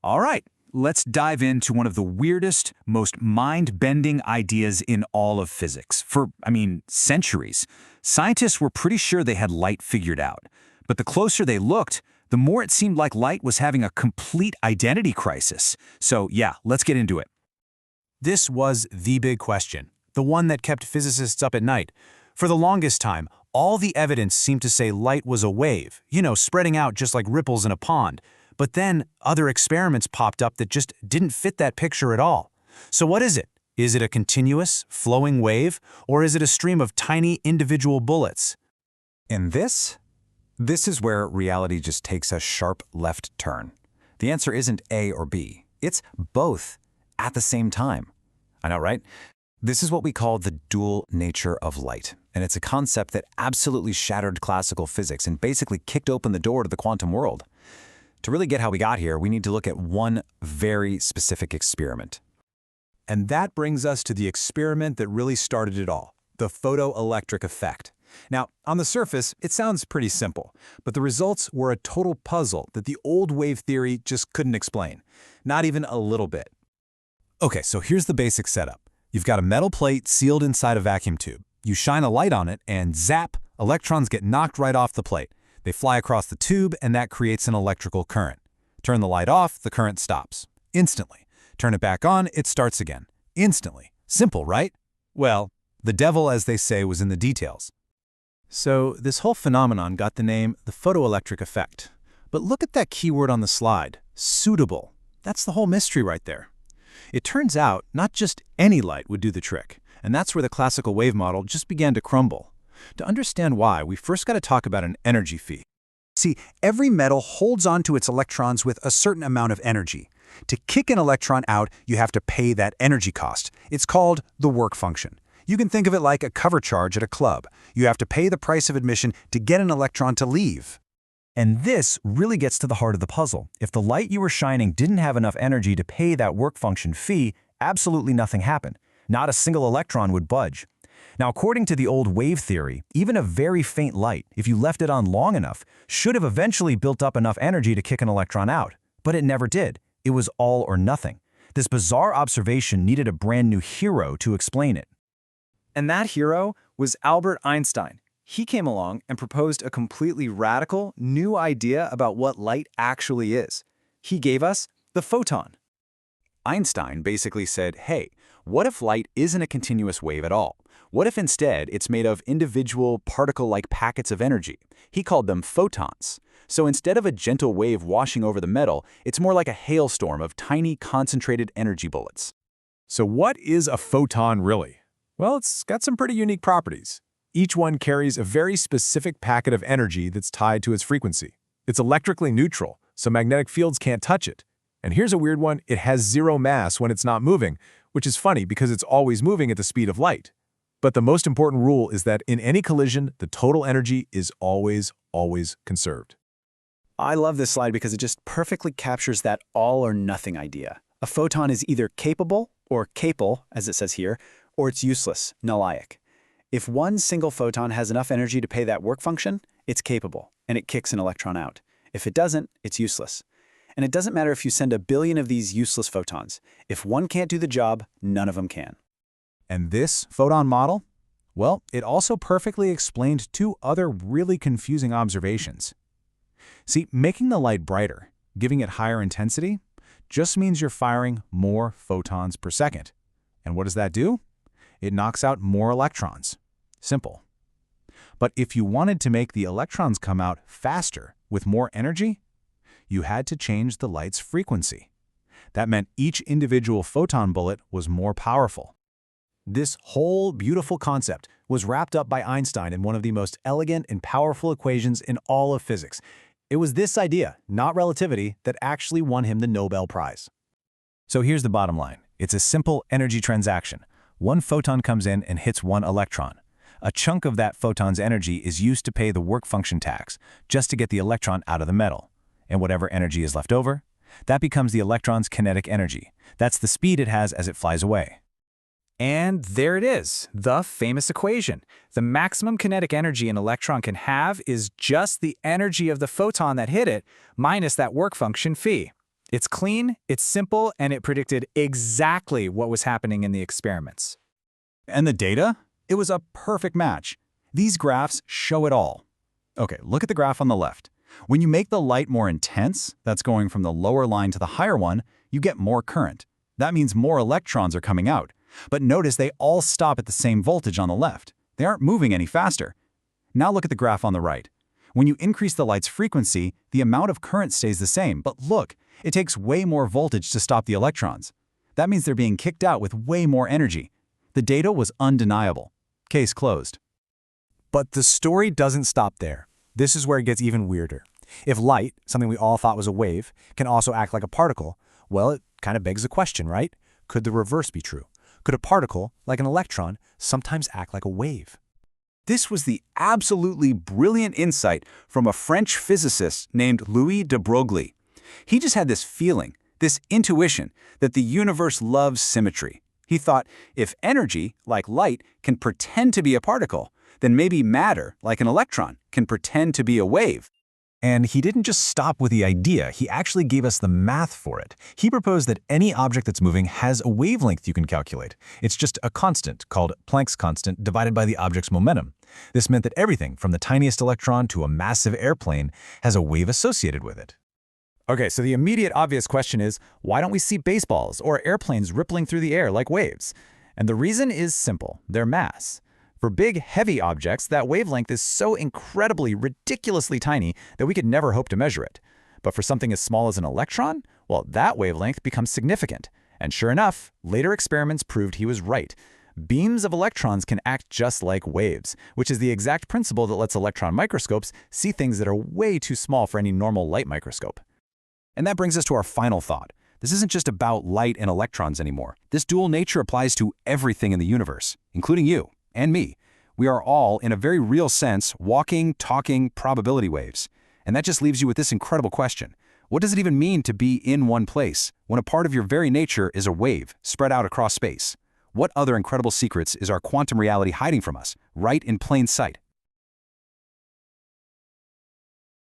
All right, let's dive into one of the weirdest, most mind-bending ideas in all of physics. For, centuries, scientists were pretty sure they had light figured out. But the closer they looked, the more it seemed like light was having a complete identity crisis. So yeah, let's get into it. This was the big question, the one that kept physicists up at night. For the longest time, all the evidence seemed to say light was a wave, spreading out just like ripples in a pond. But then other experiments popped up that just didn't fit that picture at all. So what is it? Is it a continuous, flowing wave, or is it a stream of tiny individual bullets? And this is where reality just takes a sharp left turn. The answer isn't A or B. It's both at the same time. I know, right? This is what we call the dual nature of light, and it's a concept that absolutely shattered classical physics and basically kicked open the door to the quantum world. To really get how we got here, we need to look at one very specific experiment. And that brings us to the experiment that really started it all, the photoelectric effect. Now, on the surface, it sounds pretty simple, but the results were a total puzzle that the old wave theory just couldn't explain, not even a little bit. Okay, so here's the basic setup. You've got a metal plate sealed inside a vacuum tube. You shine a light on it and zap, electrons get knocked right off the plate. They fly across the tube and that creates an electrical current. Turn the light off, the current stops. Instantly. Turn it back on, it starts again. Instantly. Simple, right? Well, the devil, as they say, was in the details. So this whole phenomenon got the name the photoelectric effect. But look at that keyword on the slide, suitable. That's the whole mystery right there. It turns out not just any light would do the trick, and that's where the classical wave model just began to crumble. To understand why, we first got to talk about an energy fee. See, every metal holds onto its electrons with a certain amount of energy. To kick an electron out, you have to pay that energy cost. It's called the work function. You can think of it like a cover charge at a club. You have to pay the price of admission to get an electron to leave. And this really gets to the heart of the puzzle. If the light you were shining didn't have enough energy to pay that work function fee, absolutely nothing happened. Not a single electron would budge. Now, according to the old wave theory, even a very faint light, if you left it on long enough, should have eventually built up enough energy to kick an electron out. But it never did. It was all or nothing. This bizarre observation needed a brand new hero to explain it. And that hero was Albert Einstein. He came along and proposed a completely radical, new idea about what light actually is. He gave us the photon. Einstein basically said, hey, what if light isn't a continuous wave at all? What if instead it's made of individual particle-like packets of energy? He called them photons. So instead of a gentle wave washing over the metal, it's more like a hailstorm of tiny concentrated energy bullets. So what is a photon really? Well, it's got some pretty unique properties. Each one carries a very specific packet of energy that's tied to its frequency. It's electrically neutral, so magnetic fields can't touch it. And here's a weird one, it has zero mass when it's not moving, which is funny because it's always moving at the speed of light. But the most important rule is that in any collision, the total energy is always conserved. I love this slide because it just perfectly captures that all or nothing idea. A photon is either capable, or capable, as it says here, or it's useless, nullic. If one single photon has enough energy to pay that work function, it's capable, and it kicks an electron out. If it doesn't, it's useless. And it doesn't matter if you send a billion of these useless photons. If one can't do the job, none of them can. And this photon model? Well, it also perfectly explained two other really confusing observations. See, making the light brighter, giving it higher intensity, just means you're firing more photons per second. And what does that do? It knocks out more electrons. Simple. But if you wanted to make the electrons come out faster with more energy, you had to change the light's frequency. That meant each individual photon bullet was more powerful. This whole beautiful concept was wrapped up by Einstein in one of the most elegant and powerful equations in all of physics. It was this idea, not relativity, that actually won him the Nobel Prize. So here's the bottom line. It's a simple energy transaction. One photon comes in and hits one electron. A chunk of that photon's energy is used to pay the work function tax, just to get the electron out of the metal. And whatever energy is left over, that becomes the electron's kinetic energy. That's the speed it has as it flies away. And there it is, the famous equation. The maximum kinetic energy an electron can have is just the energy of the photon that hit it minus that work function phi. It's clean, it's simple, and it predicted exactly what was happening in the experiments. And the data? It was a perfect match. These graphs show it all. Okay, look at the graph on the left. When you make the light more intense, that's going from the lower line to the higher one, you get more current. That means more electrons are coming out. But notice they all stop at the same voltage on the left. They aren't moving any faster. Now look at the graph on the right. When you increase the light's frequency, the amount of current stays the same, but look, it takes way more voltage to stop the electrons. That means they're being kicked out with way more energy. The data was undeniable. Case closed. But the story doesn't stop there. This is where it gets even weirder. If light, something we all thought was a wave, can also act like a particle, well, it kind of begs the question, right? Could the reverse be true? Could a particle, like an electron, sometimes act like a wave? This was the absolutely brilliant insight from a French physicist named Louis de Broglie. He just had this feeling, this intuition, that the universe loves symmetry. He thought, if energy, like light, can pretend to be a particle, then maybe matter, like an electron, can pretend to be a wave. And he didn't just stop with the idea, he actually gave us the math for it. He proposed that any object that's moving has a wavelength you can calculate. It's just a constant called Planck's constant divided by the object's momentum. This meant that everything from the tiniest electron to a massive airplane has a wave associated with it. Okay, so the immediate obvious question is, why don't we see baseballs or airplanes rippling through the air like waves? And the reason is simple, their mass. For big, heavy objects, that wavelength is so incredibly, ridiculously tiny that we could never hope to measure it. But for something as small as an electron, well, that wavelength becomes significant. And sure enough, later experiments proved he was right. Beams of electrons can act just like waves, which is the exact principle that lets electron microscopes see things that are way too small for any normal light microscope. And that brings us to our final thought. This isn't just about light and electrons anymore. This dual nature applies to everything in the universe, including you and me. We are all, in a very real sense, walking, talking probability waves. And that just leaves you with this incredible question. What does it even mean to be in one place, when a part of your very nature is a wave spread out across space? What other incredible secrets is our quantum reality hiding from us, right in plain sight?